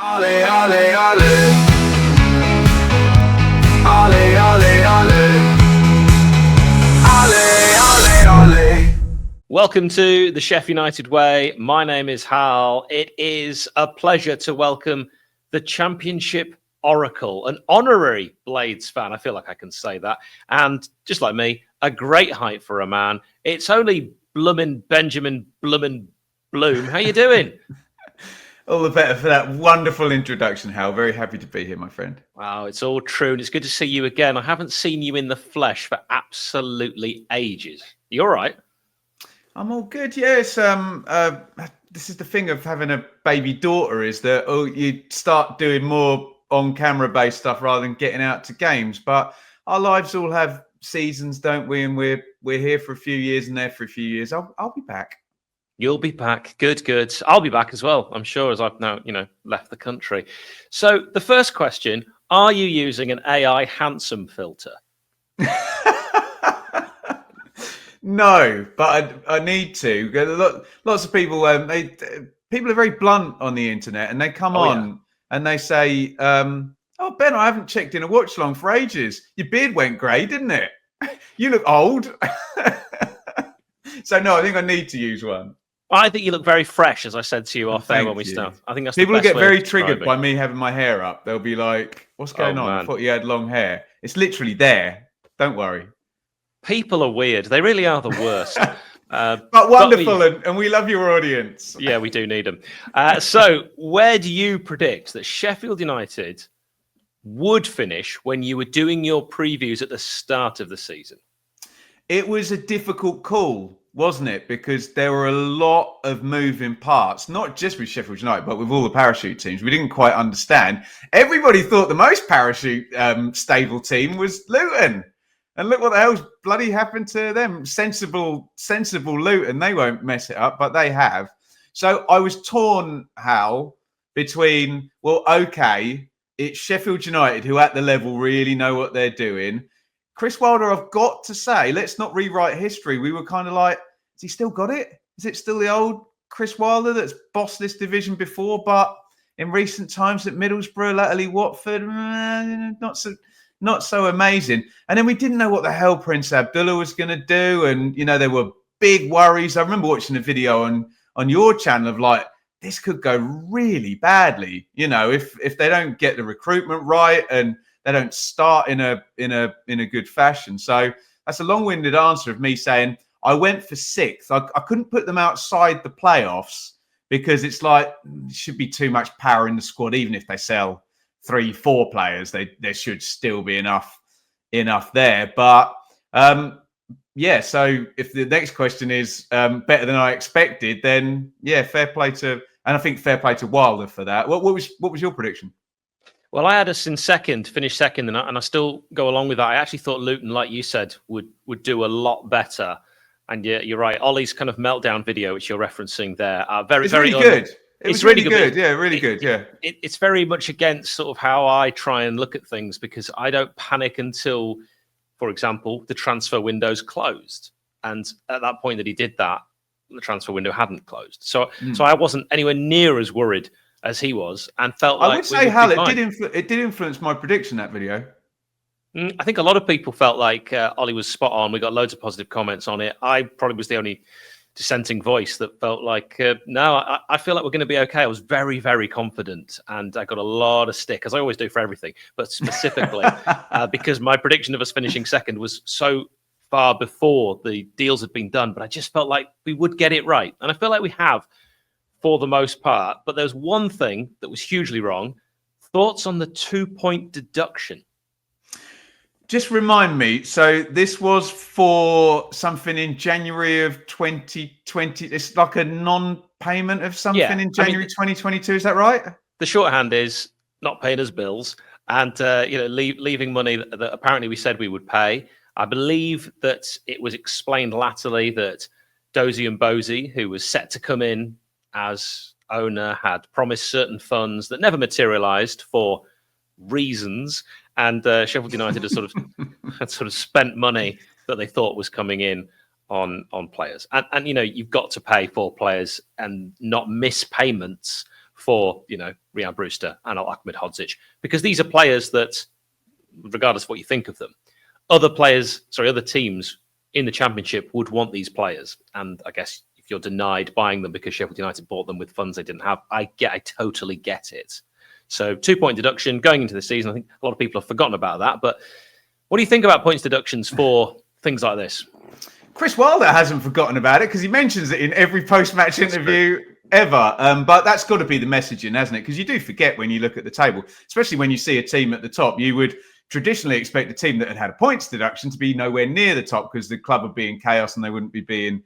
Ale, ale, ale. Ale, ale, ale. Ale, ale, ale. Welcome to the Sheff United Way. My name is Hal. It is a pleasure to welcome the Championship Oracle, an honorary Blades fan. I feel like I can say that. And just like me, a great height for a man. It's only bloomin' Benjamin Bloomin' Bloom. How you doing? All the better for that wonderful introduction, Hal. Very happy to be here, my friend. Wow, it's all true. And it's good to see you again. I haven't seen you in the flesh for absolutely ages. You all right? I'm all good. Yes. This is the thing of having a baby daughter, is that you start doing more on-camera based stuff rather than getting out to games. But our lives all have seasons, don't we? And we're here for a few years and there for a few years. I'll be back. You'll be back. Good, good. I'll be back as well, I'm sure, as I've now, left the country. So the first question, are you using an AI handsome filter? No, but I need to. Lots of people, people are very blunt on the internet, and they come on and they say, "Oh, Ben, I haven't checked in a watch long for ages. Your beard went grey, didn't it? You look old." So no, I think I need to use one. I think you look very fresh, as I said to you off air when we start. I think that's people the best get way very of triggered by describing. me having my hair up. They'll be like, "What's going on? Man. I thought you had long hair." It's literally there. Don't worry. People are weird. They really are the worst. But wonderful, and we love your audience. Yeah, we do need them. So where do you predict that Sheffield United would finish when you were doing your previews at the start of the season? It was a difficult call, wasn't it? Because there were a lot of moving parts, not just with Sheffield United, but with all the parachute teams. We didn't quite understand. Everybody thought the most parachute stable team was Luton. And look what the hell's bloody happened to them. Sensible Luton. They won't mess it up, but they have. So I was torn, Hal, between, well, okay, it's Sheffield United who at the level really know what they're doing. Chris Wilder, I've got to say, let's not rewrite history. We were kind of like, has he still got it? Is it still the old Chris Wilder that's bossed this division before? But in recent times at Middlesbrough, latterly Watford, not so amazing. And then we didn't know what the hell Prince Abdullah was going to do. And, there were big worries. I remember watching a video on your channel of like, this could go really badly, if they don't get the recruitment right and they don't start in a good fashion. So that's a long-winded answer of me saying I went for sixth. I couldn't put them outside the playoffs because it's like there should be too much power in the squad. Even if they sell 3-4 players, there should still be enough there. But so if the next question is better than I expected, then fair play to, and I think fair play to Wilder for that. What was your prediction? Well, I had us in second, finished second, and I still go along with that. I actually thought Luton, like you said, would do a lot better. And you're right. Ollie's kind of meltdown video, which you're referencing there, it's really good. It's really good. Yeah, really good. Yeah. It's very much against sort of how I try and look at things, because I don't panic until, for example, the transfer window's closed. And at that point that he did that, the transfer window hadn't closed. So I wasn't anywhere near as worried as he was, and felt like I would say, Hal, it did influence my prediction, that video. I think a lot of people felt like Ollie was spot on. We got loads of positive comments on it. I probably was the only dissenting voice that felt like, no, I feel like we're going to be okay. I was very, very confident, and I got a lot of stick, as I always do for everything, but specifically because my prediction of us finishing second was so far before the deals had been done, but I just felt like we would get it right. And I feel like we have for the most part, but there's one thing that was hugely wrong. Thoughts on the 2-point deduction? Just remind me. So this was for something in January of 2020. It's like a non-payment of something in January 2022. Is that right? The shorthand is not paying us bills and leaving money that apparently we said we would pay. I believe that it was explained latterly that Dozy and Bozy, who was set to come in as owner, had promised certain funds that never materialized for reasons, and Sheffield United had sort of spent money that they thought was coming in on players, and you've got to pay for players and not miss payments for, Ryan Brewster and 𝗚𝗿𝗲𝗲𝗹, because these are players that, regardless of what you think of them, other teams in the Championship would want these players. And I guess if you're denied buying them because Sheffield United bought them with funds they didn't have, I totally get it. So 2-point deduction going into the season. I think a lot of people have forgotten about that. But what do you think about points deductions for things like this? Chris Wilder hasn't forgotten about it because he mentions it in every post-match interview ever. But that's got to be the messaging, hasn't it? Because you do forget when you look at the table, especially when you see a team at the top. You would traditionally expect a team that had a points deduction to be nowhere near the top because the club would be in chaos and they wouldn't be being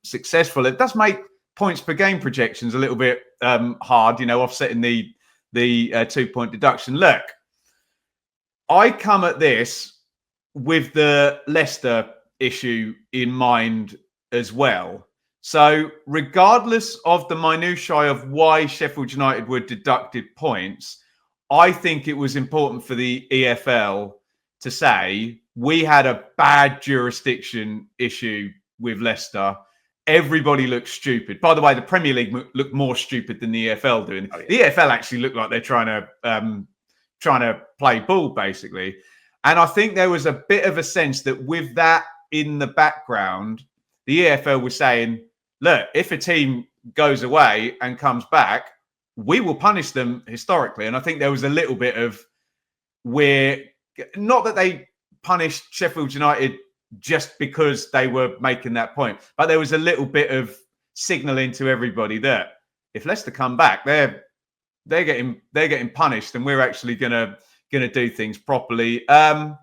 successful. It does make points per game projections a little bit hard, offsetting the 2-point deduction. Look, I come at this with the Leicester issue in mind as well. So regardless of the minutiae of why Sheffield United were deducted points, I think it was important for the EFL to say we had a bad jurisdiction issue with Leicester. Everybody looks stupid. By the way, the Premier League looked more stupid than the EFL doing. Oh, yeah. The EFL actually looked like they're trying to play ball, basically. And I think there was a bit of a sense that with that in the background, the EFL was saying, look, if a team goes away and comes back, we will punish them historically. And I think there was a little bit of not that they punished Sheffield United just because they were making that point, but there was a little bit of signalling to everybody that if Leicester come back, they're getting punished, and we're actually gonna do things properly. I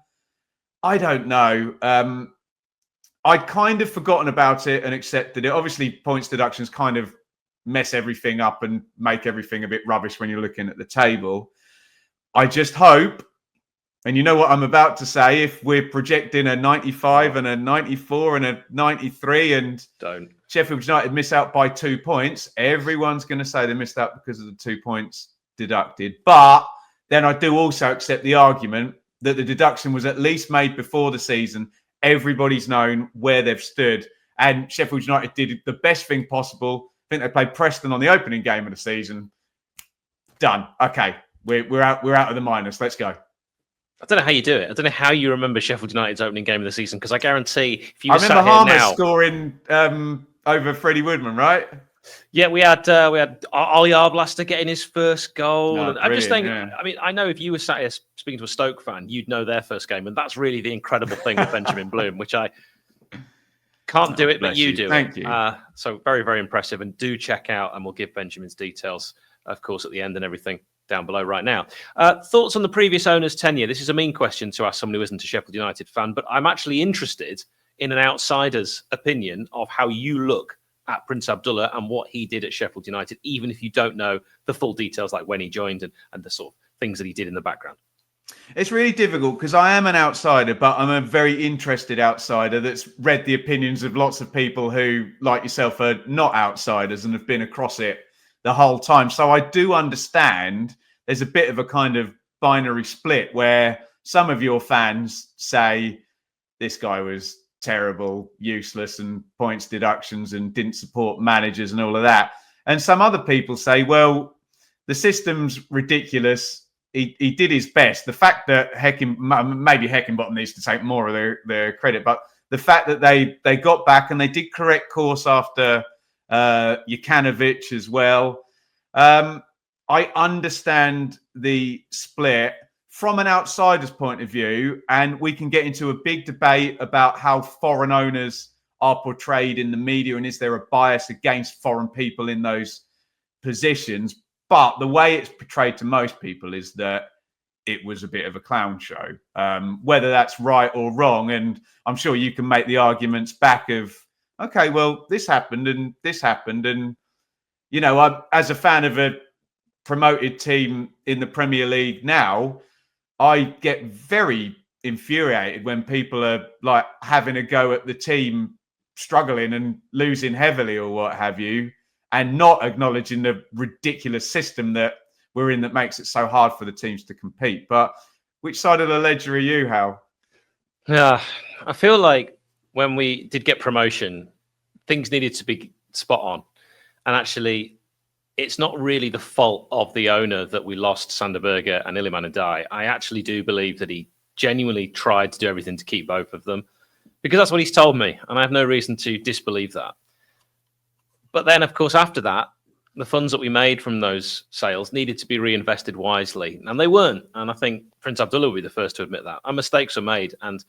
don't know. I'd kind of forgotten about it and accepted it. Obviously, points deductions kind of mess everything up and make everything a bit rubbish when you're looking at the table. I just hope, and you know what I'm about to say, if we're projecting a 95 and a 94 and a 93 and Sheffield United miss out by 2 points, everyone's going to say they missed out because of the 2 points deducted. But then I do also accept the argument that the deduction was at least made before the season. Everybody's known where they've stood, and Sheffield United did the best thing possible. I think they played Preston on the opening game of the season. Done. Okay, we're out of the minus. Let's go. I don't know how you do it. I don't know how you remember Sheffield United's opening game of the season, because I guarantee if you were sat here now, scoring over Freddie Woodman, right? Yeah, we had 𝗍𝗲𝗲 getting his first goal. No, and I'm just thinking, I mean, I know if you were sat here speaking to a Stoke fan, you'd know their first game, and that's really the incredible thing with Benjamin Bloom, which I can't do it, but you do. Thank you. So very, very impressive, and do check out, and we'll give Benjamin's details, of course, at the end and everything down below right now. Thoughts on the previous owner's tenure? This is a mean question to ask someone who isn't a Sheffield United fan, but I'm actually interested in an outsider's opinion of how you look at Prince Abdullah and what he did at Sheffield United, even if you don't know the full details, like when he joined and the sort of things that he did in the background. It's really difficult because I am an outsider, but I'm a very interested outsider that's read the opinions of lots of people who, like yourself, are not outsiders and have been across it the whole time. So I do understand there's a bit of a kind of binary split where some of your fans say this guy was terrible, useless, and points deductions and didn't support managers and all of that. And some other people say, well, the system's ridiculous. He did his best. The fact that maybe Heckingbottom needs to take more of their credit, but the fact that they got back and they did correct course after 𝗍𝗲𝗲𝗹 as well. I understand the split from an outsider's point of view, and we can get into a big debate about how foreign owners are portrayed in the media and is there a bias against foreign people in those positions. But the way it's portrayed to most people is that it was a bit of a clown show. Whether that's right or wrong, and I'm sure you can make the arguments back of, okay, well, this happened and this happened. And, you know, as a fan of a promoted team in the Premier League now, I get very infuriated when people are like having a go at the team struggling and losing heavily or what have you, and not acknowledging the ridiculous system that we're in that makes it so hard for the teams to compete. But which side of the ledger are you, Hal? Yeah, I feel like when we did get promotion, things needed to be spot on. And actually, it's not really the fault of the owner that we lost Sander Berge and Iliman Ndiaye. I actually do believe that he genuinely tried to do everything to keep both of them, because that's what he's told me, and I have no reason to disbelieve that. But then, of course, after that, the funds that we made from those sales needed to be reinvested wisely, and they weren't. And I think Prince Abdullah will be the first to admit that. And mistakes were made, and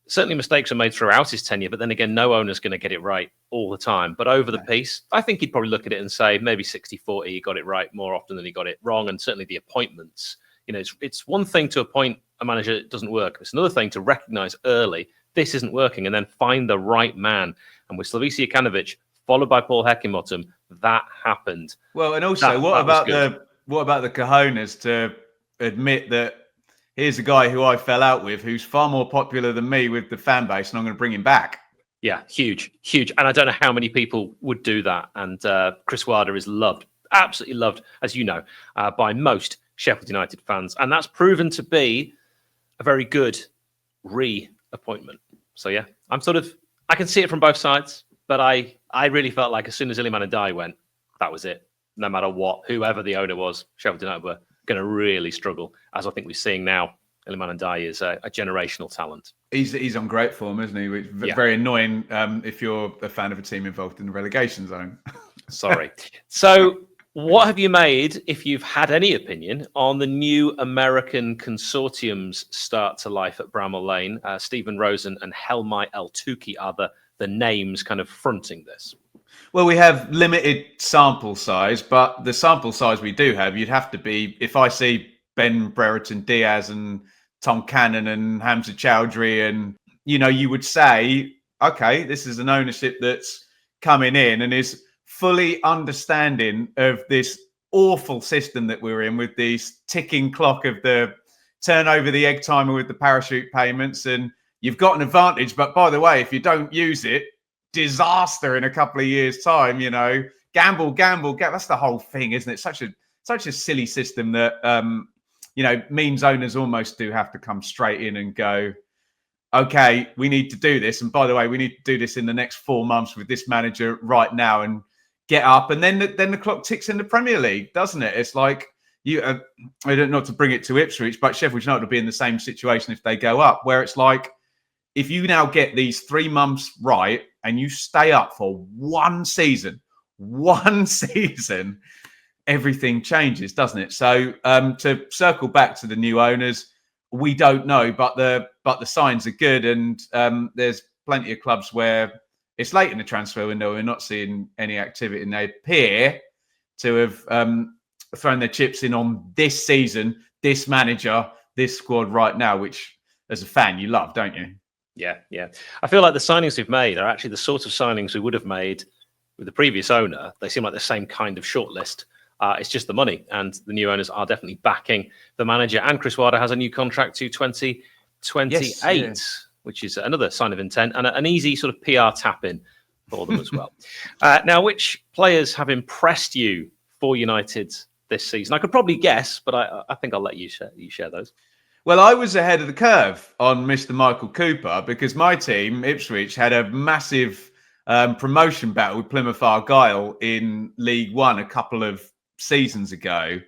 certainly mistakes were made throughout his tenure. But then again, no owner's going to get it right all the time. But over the piece, I think he'd probably look at it and say maybe 60-40, he got it right more often than he got it wrong. And certainly the appointments, you know, it's one thing to appoint a manager that doesn't work. It's another thing to recognize early this isn't working and then find the right man. And with 𝗣𝗍𝗲 𝗕𝗿𝗄, followed by Paul Heckingbottom, that happened. Well, and also, what about the cojones to admit that here's a guy who I fell out with, who's far more popular than me with the fan base, and I'm going to bring him back? Yeah, huge. And I don't know how many people would do that. And 𝗬𝗏 is loved, absolutely loved, as you know, by most Sheffield United fans. And that's proven to be a very good re-appointment. So, yeah, I can see it from both sides. But I really felt like as soon as Iliman Ndiaye went, that was it. No matter what, whoever the owner was, Sheffield United were going to really struggle, as I think we're seeing now. Iliman Ndiaye is a generational talent. He's on great form, isn't he? Which is very annoying if you're a fan of a team involved in the relegation zone. Sorry. So what have you made, if you've had any opinion, on the new American consortium's start to life at Bramall Lane? Stephen Rosen and Helmai El-Touki are the names kind of fronting this. Well, we have limited sample size, but the sample size we do have, you'd have to be, if I see Ben Brereton Diaz and Tom Cannon and Hamza Chowdhury, and, you know, you would say, okay, this is an ownership that's coming in and is fully understanding of this awful system that we're in, with this ticking clock of the turn over the egg timer with the parachute payments, and you've got an advantage, but by the way, if you don't use it, disaster in a couple of years' time. You know, gamble. That's the whole thing, isn't it? Such a silly system that you know, means owners almost do have to come straight in and go, okay, we need to do this, and by the way, we need to do this in the next 4 months with this manager right now, and get up, and then the clock ticks in the Premier League, doesn't it? It's like I don't, not to bring it to Ipswich, but Sheffield United will be in the same situation if they go up, where it's like, if you now get these 3 months right and you stay up for one season, everything changes, doesn't it? So to circle back to the new owners, we don't know, but the signs are good, and there's plenty of clubs where it's late in the transfer window, we're not seeing any activity, and they appear to have thrown their chips in on this season, this manager, this squad right now, which as a fan you love, don't you? Yeah. I feel like the signings we've made are actually the sort of signings we would have made with the previous owner. They seem like the same kind of shortlist. It's just the money, and the new owners are definitely backing the manager. And 𝗬𝗏 has a new contract to 2028, which is another sign of intent, and an easy sort of PR tap-in for them as well. Now, which players have impressed you for United this season? I could probably guess, but I think I'll let you share those. Well, I was ahead of the curve on Mr. Michael Cooper, because my team, Ipswich, had a massive promotion battle with 𝗤𝗏 𝗏𝗏 in League One a couple of seasons ago.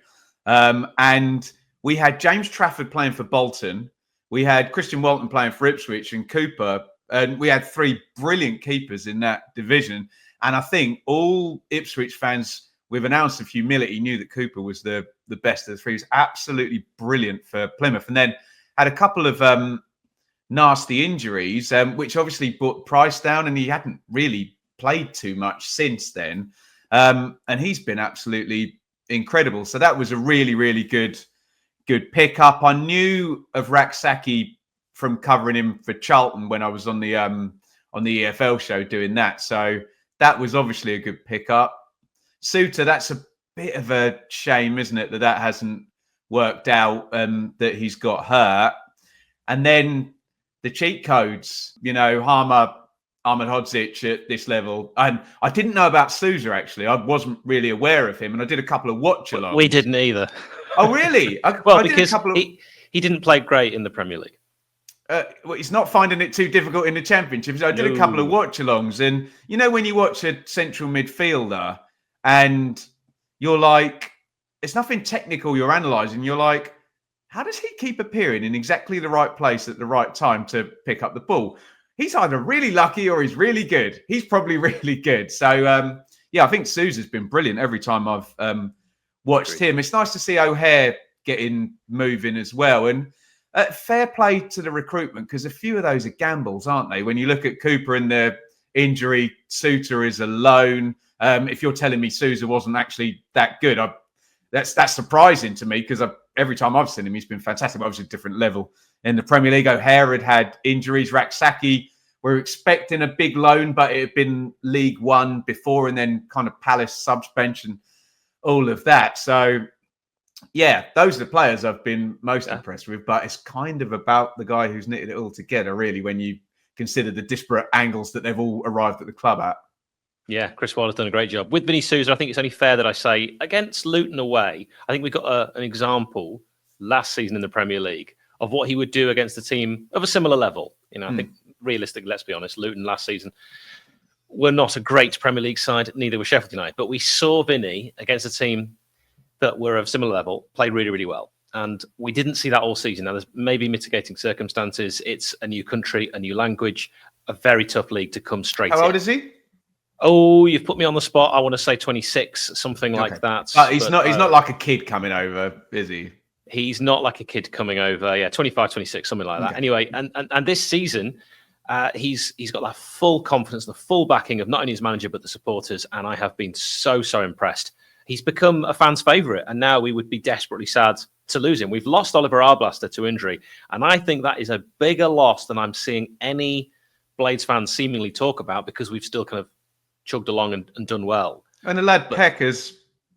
And we had James Trafford playing for Bolton. We had Christian Walton playing for Ipswich and Cooper. And we had 3 brilliant keepers in that division. And I think all Ipswich fans, with an ounce of humility, knew that Cooper was the best of the 3. He was absolutely brilliant for Plymouth. And then had a couple of nasty injuries, which obviously brought the price down, and he hadn't really played too much since then. And he's been absolutely incredible. So that was a really, really good pickup. I knew of 𝗍𝗏𝗍 from covering him for Charlton when I was on the EFL show doing that. So that was obviously a good pickup. Souttar, that's a bit of a shame, isn't it, that hasn't worked out, that he's got hurt. And then the cheat codes, you know, 𝗲𝗏𝗲𝗏𝗏𝗏𝗏𝗏𝗏𝗏𝗏𝗏 at this level. And I didn't know about Sousa, actually. I wasn't really aware of him, and I did a couple of watch-alongs. We didn't either. Oh, really? Because he didn't play great in the Premier League. Well, he's not finding it too difficult in the Championship. So I did a couple of watch-alongs, and you know when you watch a central midfielder and you're like, it's nothing technical you're analysing. You're like, how does he keep appearing in exactly the right place at the right time to pick up the ball? He's either really lucky or he's really good. He's probably really good. So, yeah, I think Sousa's been brilliant every time I've watched him. It's nice to see 𝗚𝗿𝗄 getting moving as well. And fair play to the recruitment, because a few of those are gambles, aren't they? When you look at Cooper and the injury, Souttar is a loan. If you're telling me Sousa wasn't actually that good, that's surprising to me, because every time I've seen him, he's been fantastic. But obviously, a different level in the Premier League. 𝗚𝗿𝗄 had injuries. 𝗍𝗏𝗍, we're expecting a big loan, but it had been League One before, and then kind of Palace suspension, all of that. So, yeah, those are the players I've been most impressed with. But it's kind of about the guy who's knitted it all together, really, when you consider the disparate angles that they've all arrived at the club at. Yeah, Chris Wilder's done a great job. With 𝗵𝗍 Sousa, I think it's only fair that I say, against Luton away, I think we got an example last season in the Premier League of what he would do against a team of a similar level. You know, I think realistically, let's be honest, Luton last season were not a great Premier League side, neither were Sheffield United. But we saw Vinny against a team that were of similar level, played really, really well. And we didn't see that all season. Now, there's maybe mitigating circumstances. It's a new country, a new language, a very tough league to come straight in. How old is he? Oh, you've put me on the spot. I want to say 26, something like that. But he's not like a kid coming over, is he? He's not like a kid coming over. Yeah, 25, 26, something like that. Okay. Anyway, and this season, he's got that full confidence, the full backing of not only his manager, but the supporters. And I have been so impressed. He's become a fan's favourite. And now we would be desperately sad to lose him. We've lost 𝗚𝗏𝗏𝗏 to injury. And I think that is a bigger loss than I'm seeing any Blades fans seemingly talk about, because we've still kind of chugged along and done well. And the lad Peck has,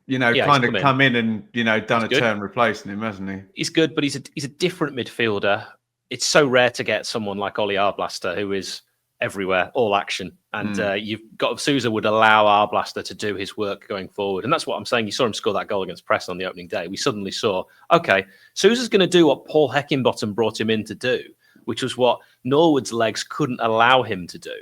kind of come in and, done a turn replacing him, hasn't he? He's good, but he's a different midfielder. It's so rare to get someone like 𝗚𝗏𝗏𝗏 who is everywhere, all action. And you've got Sousa would allow 𝗚𝗏𝗏𝗏 to do his work going forward. And that's what I'm saying. You saw him score that goal against Preston on the opening day. We suddenly saw, okay, Sousa's going to do what Paul Heckingbottom brought him in to do, which was what Norwood's legs couldn't allow him to do.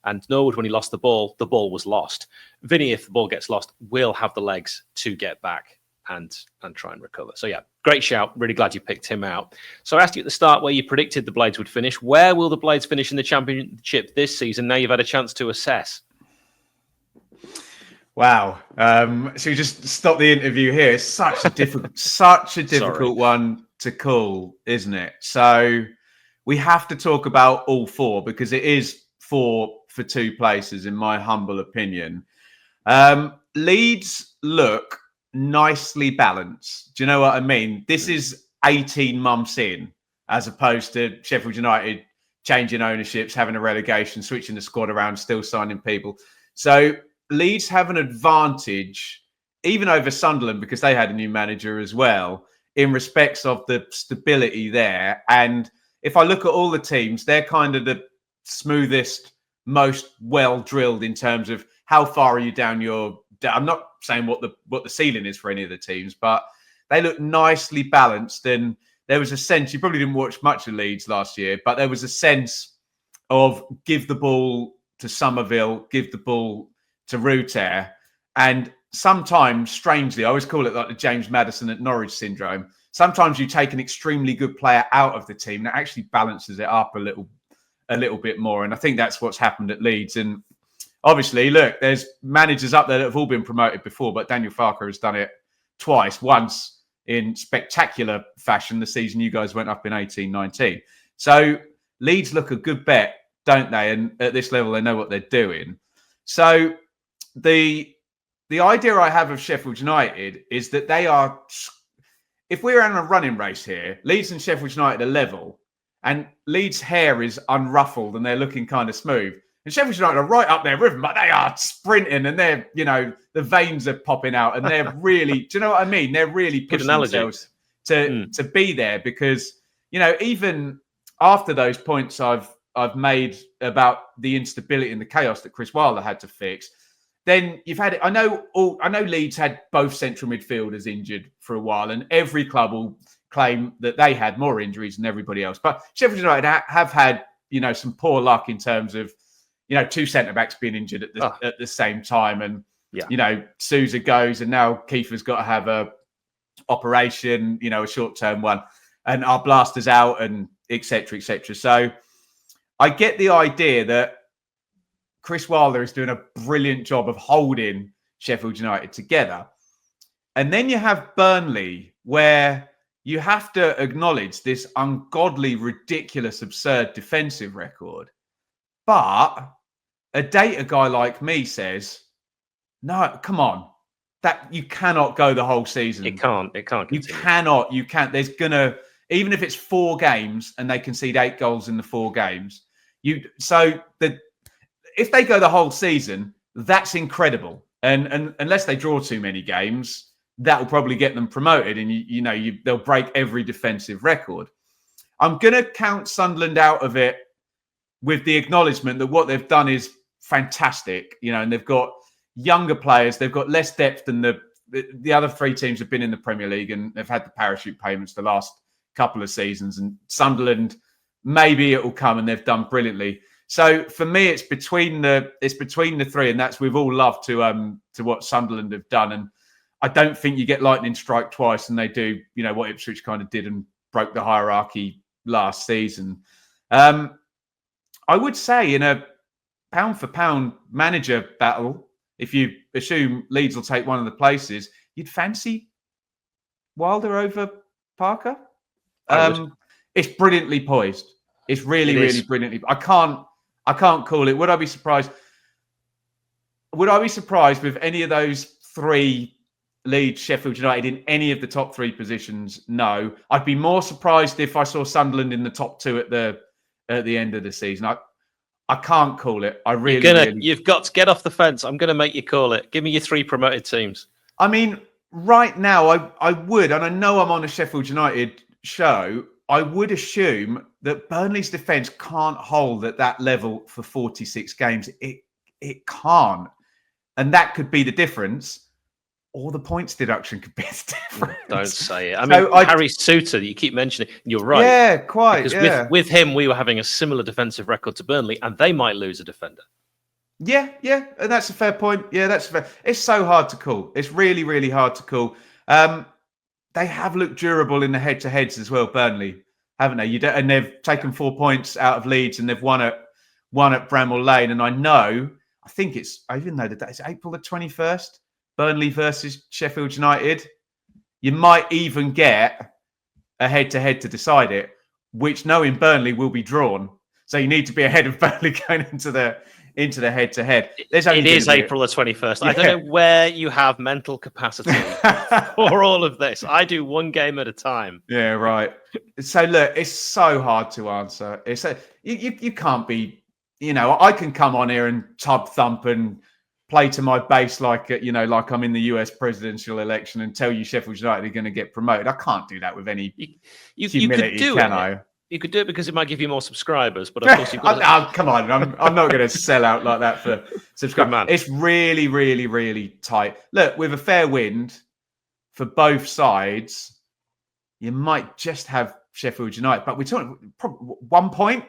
And Norwood, when he lost the ball was lost. Vinny, if the ball gets lost, will have the legs to get back and try and recover. So, yeah, great shout. Really glad you picked him out. So I asked you at the start where you predicted the Blades would finish. Where will the Blades finish in the Championship this season? Now you've had a chance to assess. Wow. So you just stop the interview here. It's such a difficult one to call, isn't it? So we have to talk about all four, because it is four for two places, in my humble opinion. Leeds look nicely balanced. Do you know what I mean? This is 18 months in, as opposed to Sheffield United changing ownerships, having a relegation, switching the squad around, still signing people. So Leeds have an advantage, even over Sunderland, because they had a new manager as well, in respects of the stability there. And if I look at all the teams, they're kind of the smoothest, most well-drilled in terms of how far are you down your... I'm not saying what the ceiling is for any of the teams, but they look nicely balanced. And there was a sense, you probably didn't watch much of Leeds last year, but there was a sense of give the ball to 𝗚𝗏𝗏𝗏, give the ball to 𝗏𝗏𝗏𝗏. And sometimes, strangely, I always call it like the James Maddison at Norwich syndrome. Sometimes you take an extremely good player out of the team and it actually balances it up a little bit more. And I think that's what's happened at Leeds. And obviously, look, there's managers up there that have all been promoted before, but Daniel Farke has done it twice, once in spectacular fashion the season you guys went up in 18-19. So Leeds look a good bet, don't they? And at this level, they know what they're doing. So the idea I have of Sheffield United is that they are, if we're in a running race here, Leeds and Sheffield United are level, and Leeds' hair is unruffled and they're looking kind of smooth. And Sheffield United are right up there with them, but they are sprinting and they're, the veins are popping out and they're really, do you know what I mean? They're really pushing themselves to be there, because, even after those points I've made about the instability and the chaos that Chris Wilder had to fix, then you've had it. I know Leeds had both central midfielders injured for a while, and every club will claim that they had more injuries than everybody else. But Sheffield United have had, some poor luck in terms of, two centre-backs being injured at the same time. And Yeah. You know, Sousa goes, and now 𝗍𝗲's got to have a operation, you know, a short-term one, and our blaster's out, and etc. etc. So I get the idea that Chris Wilder is doing a brilliant job of holding Sheffield United together. And then you have Burnley, where you have to acknowledge this ungodly, ridiculous, absurd defensive record. But a data guy like me says, no, come on. That you cannot go the whole season. It can't continue. You can't. There's gonna, even if it's 4 games and they concede 8 goals in the 4 games, if they go the whole season, that's incredible. And unless they draw too many games, that will probably get them promoted, and they'll break every defensive record. I'm going to count Sunderland out of it with the acknowledgement that what they've done is fantastic, and they've got younger players, they've got less depth than the other 3 teams have been in the Premier League, and they've had the parachute payments the last couple of seasons. And Sunderland, maybe it will come, and they've done brilliantly. So for me, it's between the 3, and that's, we've all loved to what Sunderland have done. And I don't think you get lightning strike twice, and they do, what Ipswich kind of did and broke the hierarchy last season. I would say in a pound for pound manager battle, if you assume Leeds will take one of the places, you'd fancy Wilder over Parker. It's brilliantly poised. It's really brilliantly. I can't call it. Would I be surprised? Would I be surprised with any of those 3 Leeds, Sheffield United in any of the top 3 positions? No. I'd be more surprised if I saw Sunderland in the top 2 at the end of the season. I can't call it. You've got to get off the fence. I'm going to make you call it. Give me your 3 promoted teams. I mean, right now, I would, and I know I'm on a Sheffield United show, I would assume that Burnley's defence can't hold at that level for 46 games. It can't. And that could be the difference. Or the points deduction could be the difference. Don't say it. I mean, Harry Suter, you keep mentioning, you're right. Yeah, quite. Because with him, we were having a similar defensive record to Burnley, and they might lose a defender. Yeah, and that's a fair point. Yeah, that's fair. It's so hard to call. It's really, really hard to call. They have looked durable in the head-to-heads as well, Burnley, haven't they? And they've taken 4 points out of Leeds, and they've won at Bramall Lane. And I think it's, I even know the date, it's April the 21st. Burnley versus Sheffield United. You might even get a head-to-head to decide it, which, knowing Burnley, will be drawn. So you need to be ahead of Burnley going into the head-to-head. It is April the 21st. Yeah. I don't know where you have mental capacity for all of this. I do one game at a time. Yeah, right. So look, it's so hard to answer. You can't be, I can come on here and tub thump and play to my base like I'm in the US presidential election and tell you Sheffield United are going to get promoted. I can't do that with any humility, can I? You could do it because it might give you more subscribers, but of course you've got come on, I'm not going to sell out like that for subscribers. It's really, really, really tight. Look, with a fair wind for both sides, you might just have Sheffield United, but we're talking probably 1 point.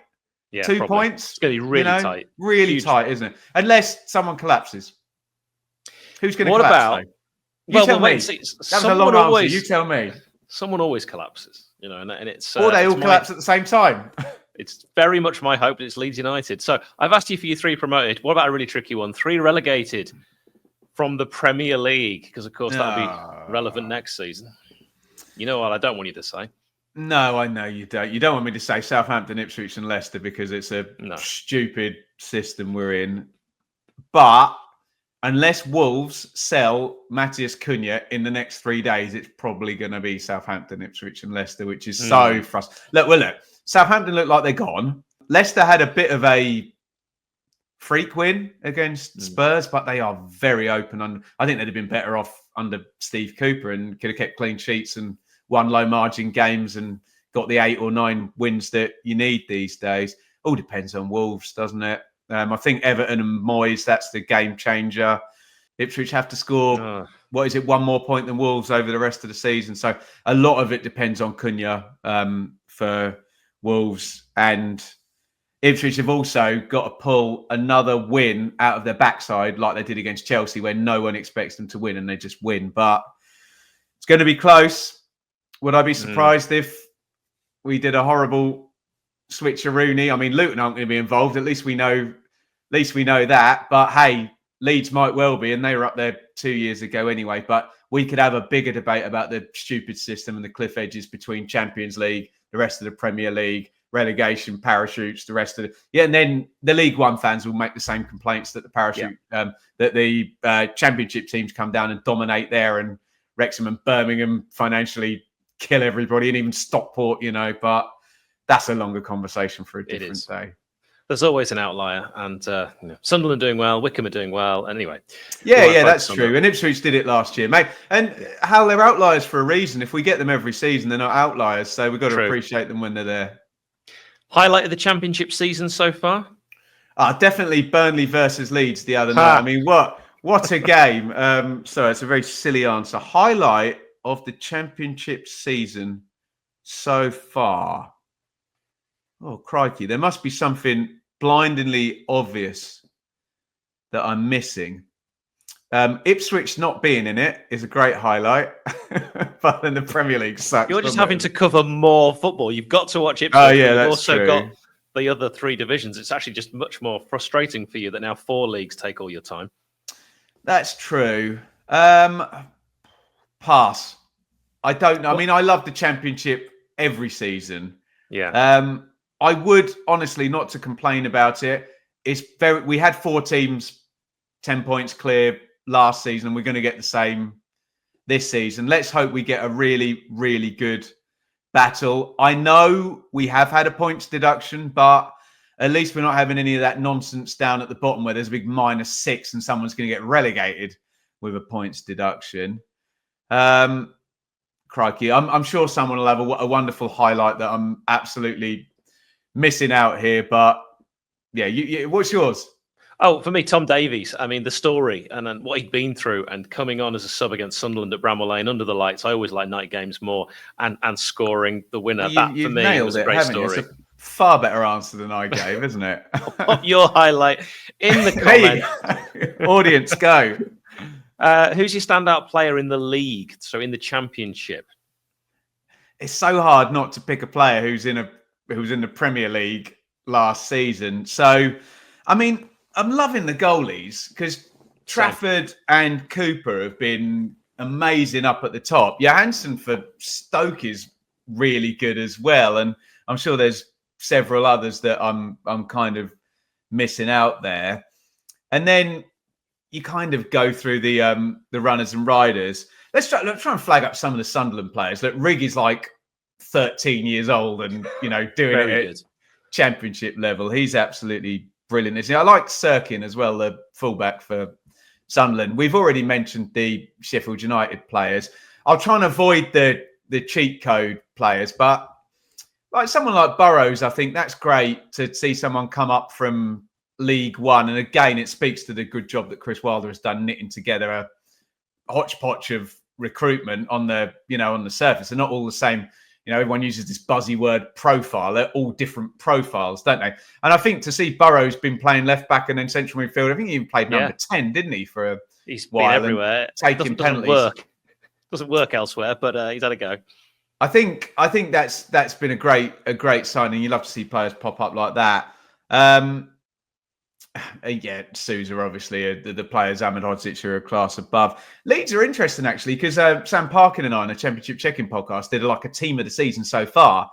Yeah, 2 points. It's going to be really tight. Really tight, isn't it? Unless someone collapses. Who's going to collapse? Well, that was a long answer. You tell me. Someone always collapses, and it's... or they all collapse at the same time. It's very much my hope that it's Leeds United. So I've asked you for your 3 promoted. What about a really tricky one? 3 relegated from the Premier League, because, of course, that'll be relevant next season. You know what I don't want you to say? No, I know you don't. You don't want me to say Southampton, Ipswich and Leicester because it's a stupid system we're in. But unless Wolves sell 𝗬𝗫𝗄 𝗕 in the next 3 days, it's probably going to be Southampton, Ipswich and Leicester, which is so frustrating. Look, Southampton look like they're gone. Leicester had a bit of a freak win against Spurs, but they are very open. I think they'd have been better off under Steve Cooper and could have kept clean sheets and won low margin games and got the 8 or 9 wins that you need these days. All depends on Wolves, doesn't it? I think Everton and Moyes, that's the game changer. Ipswich have to score, 1 more point than Wolves over the rest of the season. So a lot of it depends on 𝗕 for Wolves. And Ipswich have also got to pull another win out of their backside like they did against Chelsea, where no one expects them to win and they just win. But it's going to be close. Would I be surprised if we did a horrible switcheroonie? I mean, Luton aren't going to be involved. At least we know that. But hey, Leeds might well be, and they were up there 2 years ago anyway. But we could have a bigger debate about the stupid system and the cliff edges between Champions League, the rest of the Premier League, relegation, parachutes, the rest of the and then the League One fans will make the same complaints that the parachute that the Championship teams come down and dominate there, and Wrexham and Birmingham financially kill everybody, and even Stockport, but that's a longer conversation for a different day. There's always an outlier, and Sunderland doing well, Wycombe are doing well. Anyway, that's true. And Ipswich did it last year, mate. And how they're outliers for a reason. If we get them every season, they're not outliers. So we've got to appreciate them when they're there. Highlight of the Championship season so far? Definitely Burnley versus Leeds the other night. I mean, what a game. So it's a very silly answer. Highlight of the Championship season so far. Oh, crikey. There must be something blindingly obvious that I'm missing. Ipswich not being in it is a great highlight. But then the Premier League sucks. You're just having to cover more football. You've got to watch Ipswich. Oh, yeah, You've that's also true. got the other 3 divisions. It's actually just much more frustrating for you that now 4 leagues take all your time. That's true. Pass. I don't know. I mean, I love the Championship every season. Yeah. I would honestly, not to complain about it. We had 4 teams 10 points clear last season, and we're going to get the same this season. Let's hope we get a really, really good battle. I know we have had a points deduction, but at least we're not having any of that nonsense down at the bottom where there's a big -6 and someone's going to get relegated with a points deduction. Crikey. I'm sure someone will have a wonderful highlight that I'm absolutely missing out here. But yeah, what's yours? Oh, for me, Tom Davies. I mean, the story and what he'd been through, and coming on as a sub against Sunderland at Bramall Lane under the lights. I always like night games more, and scoring the winner. That for me was a great story. It's a far better answer than I gave, isn't it? Pop your highlight in the comments. Audience, go. Who's your standout player in the league? So in the Championship. It's so hard not to pick a player who's in the Premier League last season. So, I mean, I'm loving the goalies because Trafford and Cooper have been amazing up at the top. Johansson for Stoke is really good as well, and I'm sure there's several others that I'm kind of missing out there. And then you kind of go through the runners and riders. Let's try and flag up some of the Sunderland players. Look, Rigg is like 13 years old and doing it at Championship level. He's absolutely brilliant, isn't he? I like Sirkin as well, the fullback for Sunderland. We've already mentioned the Sheffield United players. I'll try and avoid the cheat code players, but like someone like Burrows, I think that's great to see someone come up from League One. And again, it speaks to the good job that Chris Wilder has done knitting together a hodgepodge of recruitment on the surface. They're not all the same. Everyone uses this buzzy word profile. They're all different profiles, don't they? And I think to see Burrows been playing left back and then central midfield, I think he even played number 10, didn't he? For a He's while, been everywhere. Taking penalties. Doesn't work elsewhere, but he's had a go. I think that's been a great signing. You love to see players pop up like that. Sousa, obviously, the players, 𝗲𝗿𝗍𝐻𝗁 are a class above. Leeds are interesting, actually, because Sam Parkin and I on a Championship Checking podcast did like a team of the season so far.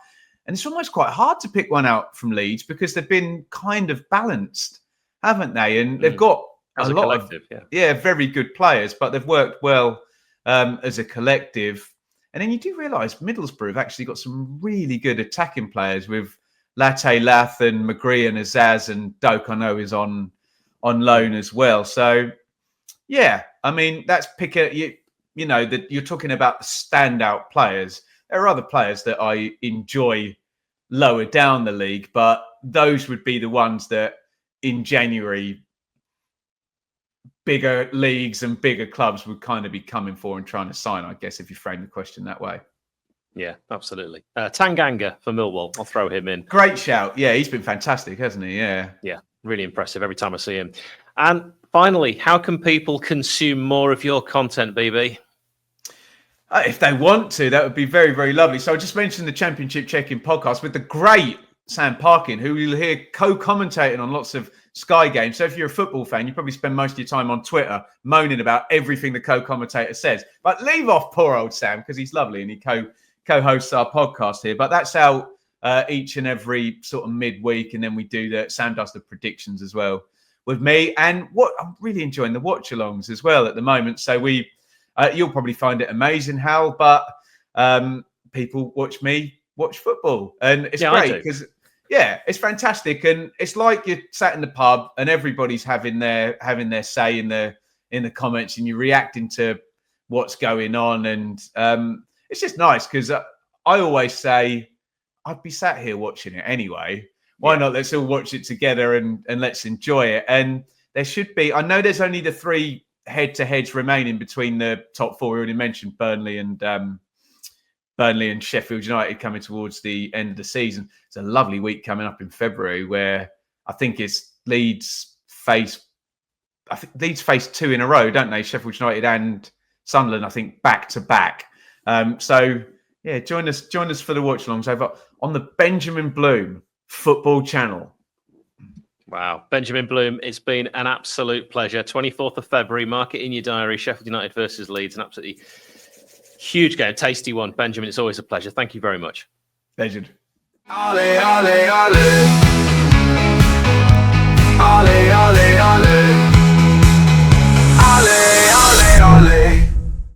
And it's almost quite hard to pick one out from Leeds because they've been kind of balanced, haven't they? And they've got a lot of very good players, but they've worked well as a collective. And then you do realise Middlesbrough have actually got some really good attacking players with 𝗏𝗏 and McGree and Azaz, and Doak I know is on loan as well. So yeah, I mean that's that you're talking about the standout players. There are other players that I enjoy lower down the league, but those would be the ones that in January bigger leagues and bigger clubs would kind of be coming for and trying to sign, I guess, if you frame the question that way. Yeah, absolutely. Tanganga for Millwall. I'll throw him in. Great shout. Yeah, he's been fantastic, hasn't he? Yeah. Yeah, really impressive every time I see him. And finally, how can people consume more of your content, BB? If they want to, that would be very, very lovely. So I just mentioned the Championship Check-In podcast with the great Sam Parkin, who you'll hear co-commentating on lots of Sky games. So if you're a football fan, you probably spend most of your time on Twitter moaning about everything the co-commentator says. But leave off poor old Sam, because he's lovely and he co-hosts our podcast here. But that's out each and every sort of midweek. And then Sam does the predictions as well with me. And what I'm really enjoying the watch-alongs as well at the moment. So you'll probably find it amazing, Hal, but people watch me watch football, and it's great because it's fantastic, and it's like you're sat in the pub and everybody's having their say in the comments, and you're reacting to what's going on, and it's just nice because I always say I'd be sat here watching it anyway. Why not? Let's all watch it together and let's enjoy it. And there should be. I know there's only the 3 head-to-heads remaining between the top 4. We already mentioned Burnley and Sheffield United coming towards the end of the season. It's a lovely week coming up in February where I think it's Leeds face 2 in a row, don't they? Sheffield United and Sunderland, I think, back to back. So yeah, join us for the watch-alongs over on the Benjamin Bloom Football Channel. Wow. Benjamin Bloom, it's been an absolute pleasure. 24th of February, mark it in your diary. Sheffield United versus Leeds, an absolutely huge game, tasty one. Benjamin, it's always a pleasure. Thank you very much. Legend. 𝗚𝗿𝗲𝗷𝗚 𝗚𝗿𝗲𝗷𝗚 𝗚𝗿𝗲𝗷𝗚